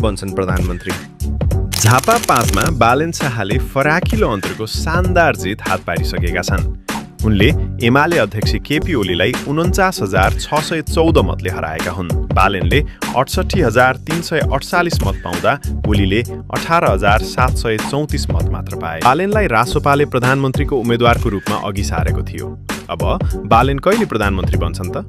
बन्छन् प्रधानमन्त्री। झापा 5 मा बालेन शाहले फराकिलो अन्तरको शानदार जित हात पारिसकेका छन्। उनले एमाले अध्यक्ष केपी ओलीलाई ४९,६१४ मतले हराएका हुन्। बालेनले ६८,३४८ मत पाउँदा ओलीले 18,७34 मत मात्र पाए। बालेनलाई रासोपाले प्रधानमन्त्रीको उम्मेद्वारको रूपमा अघि सारेको थियो। अब बालेन कहिले प्रधानमन्त्री बन्छन् त?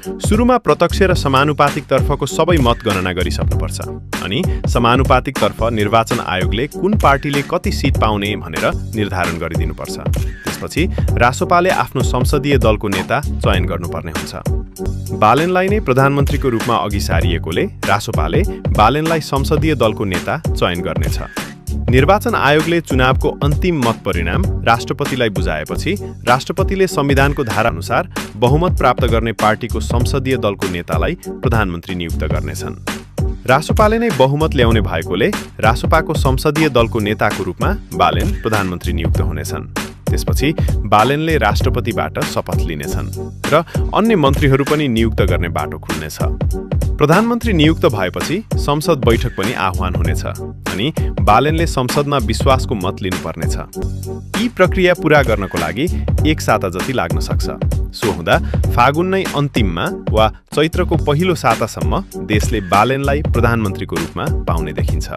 सुरुमा प्रत्यक्ष र समानुपातिक तर्फको सबै मत गणना गरिसक्नुपर्छ अनि समानुपातिक तर्फ निर्वाचन आयोगले कुन पार्टीले कति सिट पाउने भनेर निर्धारण गरिदिनुपर्छ। त्यसपछि रासोपाले आफ्नो संसदीय दलको नेता चयन गर्नुपर्ने हुन्छ। बालेनलाई नै प्रधानमन्त्रीको रूपमा अघि सारिएकोले रासोपाले बालेनलाई संसदीय दलको नेता चयन गर्नेछ। निर्वाचन आयोगले चुनावको अन्तिम मत परिणाम राष्ट्रपतिलाई बुझाएपछि राष्ट्रपतिले संविधानको धारा अनुसार बहुमत प्राप्त गर्ने पार्टीको संसदीय दलको नेतालाई प्रधानमन्त्री नियुक्त गर्नेछन्। रासोपाले नै बहुमत ल्याउने भएकोले रासोपाको संसदीय दलको नेताको रूपमा बालेन प्रधानमन्त्री नियुक्त हुनेछन्। त्यसपछि बालेनले राष्ट्रपतिबाट शपथ लिनेछन् र अन्य मन्त्रीहरू पनि नियुक्त गर्ने बाटो खुल्नेछ। प्रधानमन्त्री नियुक्त भएपछि संसद बैठक पनि आह्वान हुनेछ अनि बालेनले संसदमा विश्वासको मत लिनुपर्नेछ। यी प्रक्रिया पूरा गर्नको लागि 1 साता जति लाग्न सक्छ। सो हुँदा फागुन नै अन्तिममा वा चैत्रको पहिलो सातासम्म देशले बालेनलाई प्रधानमन्त्रीको रूपमा पाउने देखिन्छ।